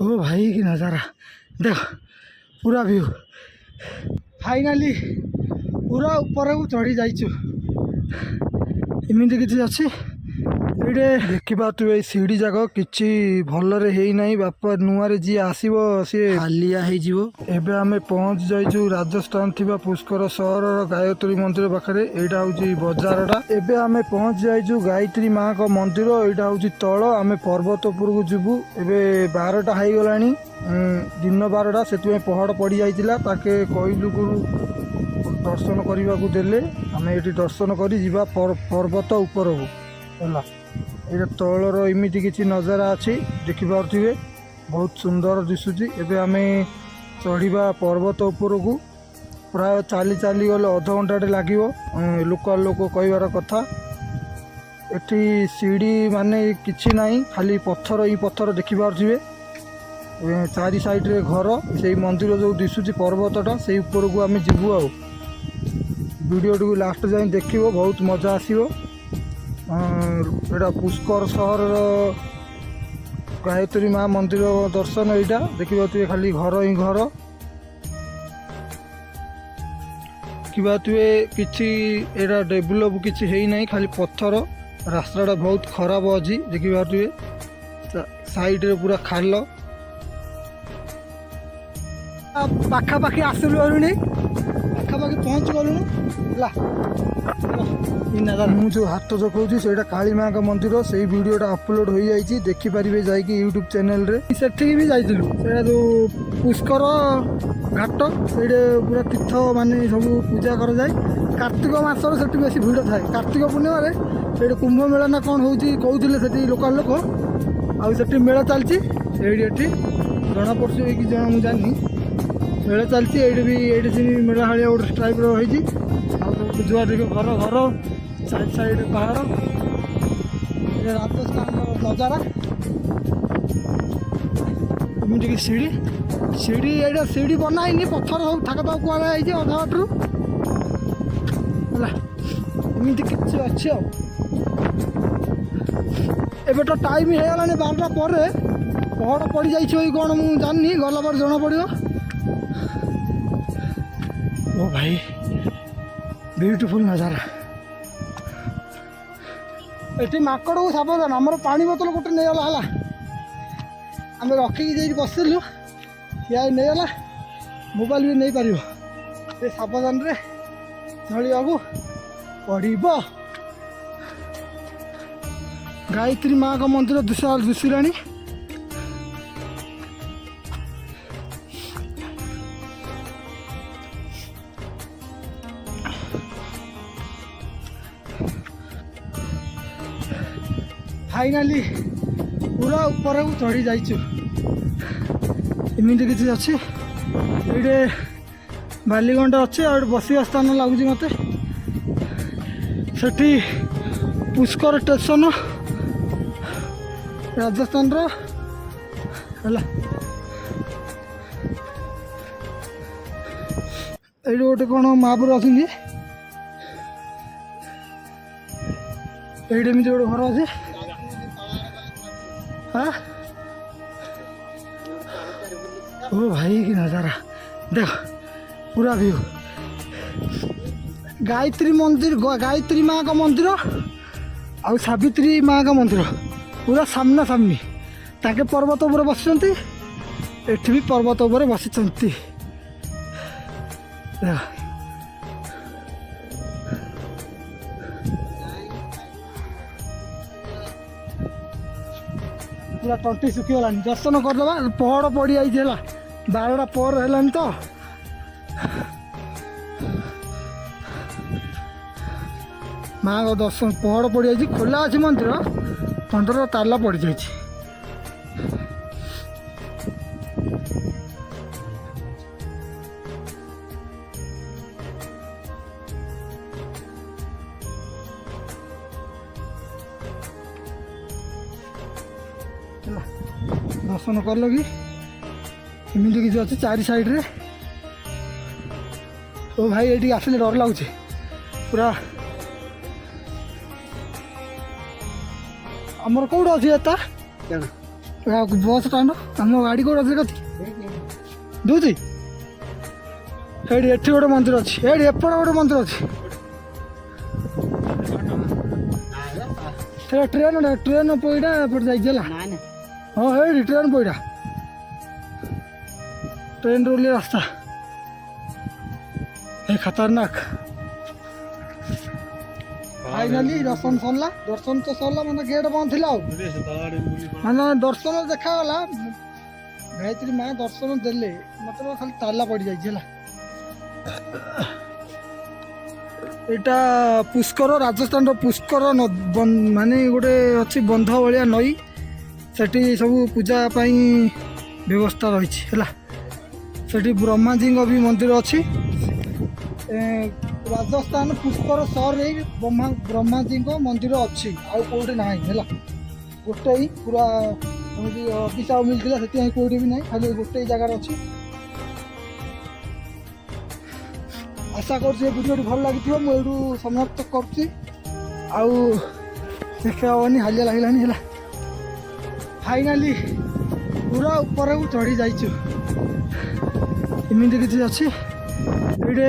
ओ भाई की नज़ारा देख पूरा व्यू फाइनाली पूरा ऊपर को चढ़ी जाइछु एमती किसी अच्छी ये देखा तू ये सीढ़ी जाक कि भलरे है बापा नुआरे जी आसब सी हालिया एबे आमे पहुँच जाइछु राजस्थान थिबा पुष्कर सहर गायत्री मंदिर पाखे यहाँ हूँ बजारटा एबे आमे पहुँच जाइछु गायत्री माँ का मंदिर यहाँ हूँ तल आमे पर्वत उपर को जीवु एबे 12टा हो गला दिन 12टा से पहाड़ पड़ जाइला ताके कहलु गुरु दर्शन करने को देले आमे ये दर्शन कर जीवा पर्वत उपर को है ये तलर एमती किसी नजारा अच्छी देखिपे बहुत सुंदर दिशुची एबे आमे चढ़ा पर्वत उपर को प्राय चाली चाली गले अध घंटे लगे लोकल लोक कहबार कथा एटी सीढ़ी माने किछि नाही खाली पत्थर ही पत्थर देखिपे चारि साइड रे घर से मंदिर जो दिशुची पर्वतटा से ऊपर को आमे जीवु आ वीडियो टी लास्ट जाए देखिबो बहुत मजा आसीबो एटा पुष्कर सहर गायत्री माँ मंदिर दर्शन यहाँ देखा तुए खाली घर ही घर कि तुए किसी एटा डेभलप किसी है नहीं खाली पत्थर रास्ताटा बहुत खराब अच्छी देखा तुए साइड रे पूरा खाल पाखापाखि आसलु पाखापाखि पहुँच गलुला मु जो हाथ चकौची से काली माँ का मंदिर से वीडियोटा अपलोड हो जाइए देखिपारे जाकि यूट्यूब चैनल रे सेठी भी जाइलु से जो पुष्कर घाट से पूरा तीर्थ माने सब पूजा कर जाए कार्तिक मासर से बेस भिड़ थाए कार्तिक पूर्णिम से कुंभ मेला ना कौन हो कहते लोकाल लोक आठी मेला चलती जना पड़छ कि जना मुझे जानी मेला चलती ये मेला भाया गोटे टाइप जुआ देख घर घर साइड साइड पहाड़ राजस्थान नजारा एमती सीढ़ी सीढ़ी ये सीढ़ी बनाई पत्थर सब थाक थाक कहुई अधा बाटू एमती किसी अच्छी एबे तो टाइम हो गला 12टा पर पहाड़ पड़ जाइए कौन मुझे जानी गला पर जना पड़ो ओ भाई ब्यूटीफुल नजारा ये माकड़ को सावधान आमर पानी बोतल गोटे नहीं गला आम रखिकी बसलु या नहीं गला मोबाइल भी नहीं पार ये सावधान रे चलू पड़ब गायत्री माँ का मंदिर दिशा फाइनाली पूरा ऊपर को चढ़ी जाइछु एमती किसी अच्छी ये बालीगंडा अच्छे और बसवा स्थान लगुच मत से पुष्कर स्टेशन राजस्थान है ये गोटे कौन महापुर अच्छी ये गोटे घर अच्छे हाँ ओ भाई की नज़ारा देख पूरा व्यू गायत्री मंदिर गायत्री माँ का मंदिर आउ सावित्री माँ का मंदिर पूरा सामना सामनी ताके पर्वत उपर बसचंती एठी भी पर्वत उपर बसचंती पूरा टंटी सुखीगला दर्शन करदे पहाड़ पड़ जाइए 12टा पर है तो माँ का दर्शन पहाड़ पड़ जाइए खोला अच्छी मंदिर 15 ताला पड़ जाइए दर्शन कर लगी एमती किसी अच्छे चारि साइड रे ओ भाई ये आसले डर लगुच पूरा आमर कौट अच्छी एता ବସ୍ ଷ୍ଟାଣ୍ଡ ଆମ ଗାଡ଼ି କେଉଁଠି ଅଛି କତି ଦେଉଛି ଏଇଠି ଏଠି ଗୋଟେ ମନ୍ଦିର ଅଛି ଏଇଠି ଏପଟେ ଗୋଟେ ମନ୍ଦିର ଅଛି ସେଟା ଟ୍ରେନ୍ ପଇଡ଼ା ଏପଟେ ଯାଇଛି ହେଲା ହଁ ଏଇଠି ଟ୍ରେନ୍ ପଇଡ଼ା ट्रेन रोली रास्ता ये खतरनाक फाइनाली दर्शन सरला दर्शन तो सरला मतलब गेट बंद थी माने दर्शन देखागला गायत्री माँ दर्शन देले मतलब खाली ताला पड़ जाइए एटा पुष्कर राजस्थान पुष्कर माने गोटे अच्छी बंध भाया नई सेठी सब पूजा व्यवस्था रही है सेठी ब्रह्माजी भी मंदिर अच्छी राजस्थान पुष्कर सहर ब्रह्माजी मंदिर अच्छी आउ कौटे ना है गोटे ही पूरा अफिसा मिलता से कौटे भी ना खाली गोटे जगार अच्छी आशा कर वीडियो भल लगी मुझे समाप्त करुँगी आनी हालिया लगलानी फाइनाली पूरा ऊपर चढ़ी जाइए एमती किसी अच्छी ये